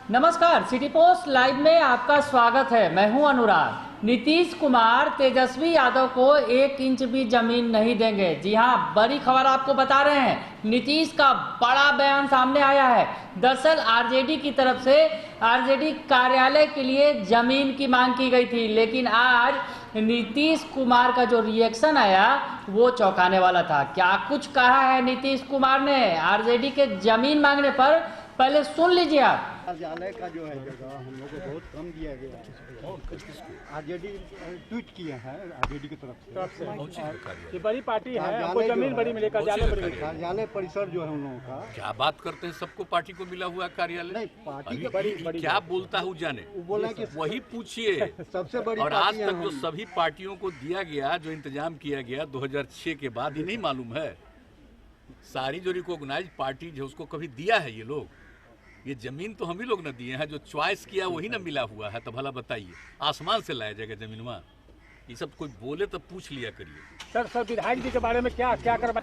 नमस्कार, city post live में आपका स्वागत है। मैं हूं अनुराग। नीतीश कुमार तेजस्वी यादव को 1 इंच भी जमीन नहीं देंगे। जी हां, बड़ी खबर आपको बता रहे हैं। नीतीश का बड़ा बयान सामने आया है। दरअसल आरजेडी की तरफ से आरजेडी कार्यालय के लिए जमीन की मांग की गई थी, लेकिन आज नीतीश कुमार का जो रिएक्शन आया वो चौंकाने वाला था। क्या कुछ कहा है नीतीश कुमार ने आरजेडी के जमीन मांगने पर, पहले सुन लीजिए आप। कार्यालय का जो है जगह हम लोग को बहुत कम दिया गया है। आरजेडी ट्वीट किए हैं आरजेडी की तरफ से ये बड़ी पार्टी है, हमको जमीन बड़ी मिले, कार्यालय परिसर जो है उन लोगों का। क्या बात करते हैं, सबको पार्टी को मिला हुआ कार्यालय नहीं, पार्टी के बड़ी क्या बोलता है जाने, बोला कि वही पूछिए। सबसे बड़ी और आज तक जो हम। सभी पार्टियों को दिया गया, जो इंतजाम किया गया 2006 के बाद, ये नहीं मालूम है। सारी जो रिकॉग्नाइज पार्टी जो उसको कभी दिया है ये लोग, ये जमीन तो हम ही लोग न दिए हैं, जो चॉइस किया वही ना मिला हुआ है। तो भला बताइए, आसमान से लाया जाएगा जमीन वहाँ? ये सब कोई बोले तो पूछ लिया करिए। सर विधायक जी के बारे में क्या क्या कर।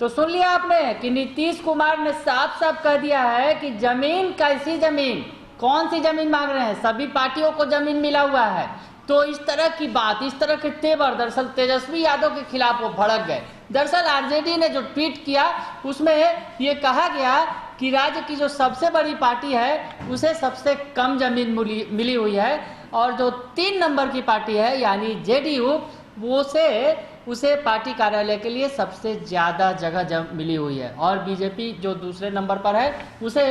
तो सुन लिया आपने कि नीतीश कुमार ने साफ साफ कह दिया है कि जमीन, कैसी जमीन, कौन सी जमीन मांग रहे हैं, सभी पार्टियों को जमीन मिला हुआ है। तो इस तरह की बात, इस तरह के तेवर दरअसल तेजस्वी यादव के खिलाफ वो भड़क गए। दरअसल आरजेडी ने जो ट्वीट किया उसमें ये कहा गया कि राज्य की जो सबसे बड़ी पार्टी है उसे सबसे कम जमीन मिली हुई है, और जो 3 नंबर की पार्टी है यानी जेडीयू, वो उसे पार्टी कार्यालय के लिए सबसे ज़्यादा जगह मिली हुई है, और बीजेपी जो दूसरे नंबर पर है उसे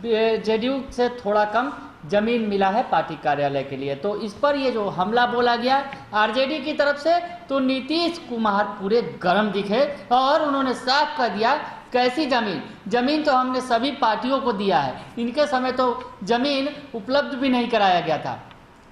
जेडीयू से थोड़ा कम जमीन मिला है पार्टी कार्यालय के लिए। तो इस पर ये जो हमला बोला गया आरजेडी की तरफ से, तो नीतीश कुमार पूरे गर्म दिखे और उन्होंने साफ कर दिया, कैसी जमीन तो हमने सभी पार्टियों को दिया है। इनके समय तो जमीन उपलब्ध भी नहीं कराया गया था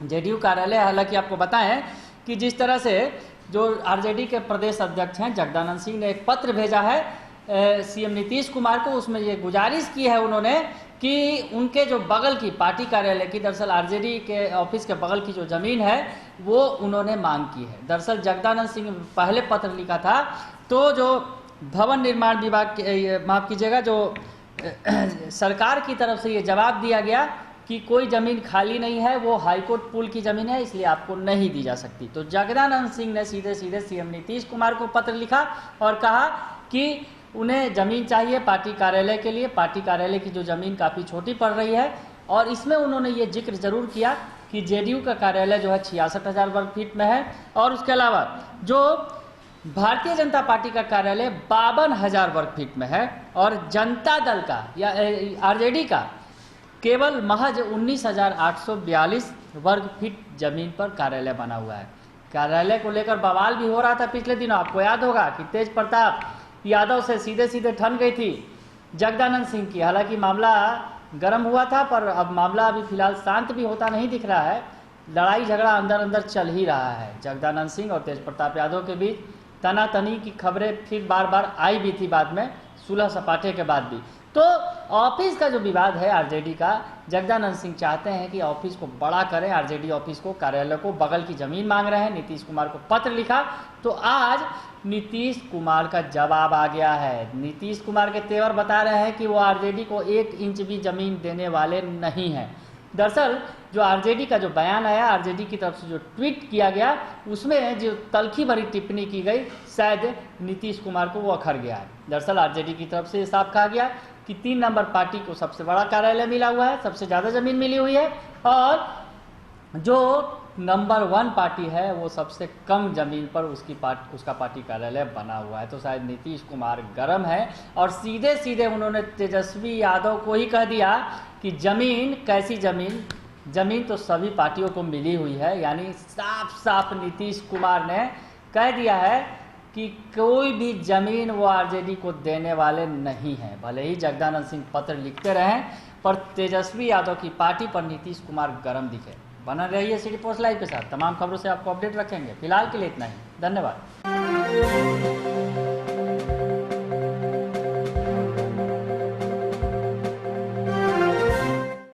जेडीयू कार्यालय। हालांकि आपको बताएं कि जिस तरह से जो आरजेडी के प्रदेश अध्यक्ष हैं जगदानंद सिंह ने एक पत्र भेजा है सीएम नीतीश कुमार को, उसमें ये गुजारिश की है उन्होंने कि उनके जो बगल की पार्टी कार्यालय की, दरअसल आरजेडी के ऑफिस के बगल की जो ज़मीन है वो उन्होंने मांग की है। दरअसल जगदानंद सिंह ने पहले पत्र लिखा था, तो जो भवन निर्माण विभाग के, माफ़ कीजिएगा, जो सरकार की तरफ से ये जवाब दिया गया कि कोई ज़मीन खाली नहीं है, वो हाईकोर्ट पुल की ज़मीन है, इसलिए आपको नहीं दी जा सकती। तो जगदानंद सिंह ने सीधे सीधे सीएम नीतीश कुमार को पत्र लिखा और कहा कि उन्हें ज़मीन चाहिए पार्टी कार्यालय के लिए। पार्टी कार्यालय की जो ज़मीन काफ़ी छोटी पड़ रही है, और इसमें उन्होंने ये जिक्र ज़रूर किया कि जेडीयू का कार्यालय जो है 66,000 वर्ग फीट में है, और उसके अलावा जो भारतीय जनता पार्टी का कार्यालय 52,000 वर्ग फीट में है, और जनता दल का या आरजेडी का केवल महज 19,842 वर्ग फीट जमीन पर कार्यालय बना हुआ है। कार्यालय को लेकर बवाल भी हो रहा था पिछले दिनों। आपको याद होगा कि तेज प्रताप यादव से सीधे सीधे ठन गई थी जगदानंद सिंह की। हालांकि मामला गर्म हुआ था, पर अब मामला अभी फिलहाल शांत भी होता नहीं दिख रहा है। लड़ाई झगड़ा अंदर अंदर चल ही रहा है जगदानंद सिंह और तेज प्रताप यादव के बीच। तनातनी की खबरें फिर बार बार आई भी थी बाद में, सुलह सपाटे के बाद भी। तो ऑफिस का जो विवाद है आरजेडी का, जगदानंद सिंह चाहते हैं कि ऑफिस को बड़ा करें, आरजेडी ऑफिस को, कार्यालय को, बगल की जमीन मांग रहे हैं। नीतीश कुमार को पत्र लिखा, तो आज नीतीश कुमार का जवाब आ गया है। नीतीश कुमार के तेवर बता रहे हैं कि वो आरजेडी को 1 इंच भी जमीन देने वाले नहीं हैं। दरअसल जो आरजेडी का जो बयान आया, आरजेडी की तरफ से जो ट्वीट किया गया, उसमें जो तल्खी भरी टिप्पणी की गई, शायद नीतीश कुमार को वो अखर गया है। दरअसल आरजेडी की तरफ से साफ कहा गया कि 3 नंबर पार्टी को सबसे बड़ा कार्यालय मिला हुआ है, सबसे ज़्यादा जमीन मिली हुई है, और जो नंबर 1 पार्टी है वो सबसे कम जमीन पर उसका पार्टी कार्यालय बना हुआ है। तो शायद नीतीश कुमार गर्म है, और सीधे सीधे उन्होंने तेजस्वी यादव को ही कह दिया कि जमीन, कैसी जमीन तो सभी पार्टियों को मिली हुई है। यानी साफ साफ नीतीश कुमार ने कह दिया है कि कोई भी जमीन वो आरजेडी को देने वाले नहीं हैं। भले ही जगदानंद सिंह पत्र लिखते रहें, पर तेजस्वी यादव की पार्टी पर नीतीश कुमार गर्म दिखे। बना रहिए सिटी पोस्ट लाइव के साथ, तमाम खबरों से आपको अपडेट रखेंगे। फिलहाल के लिए इतना ही, धन्यवाद।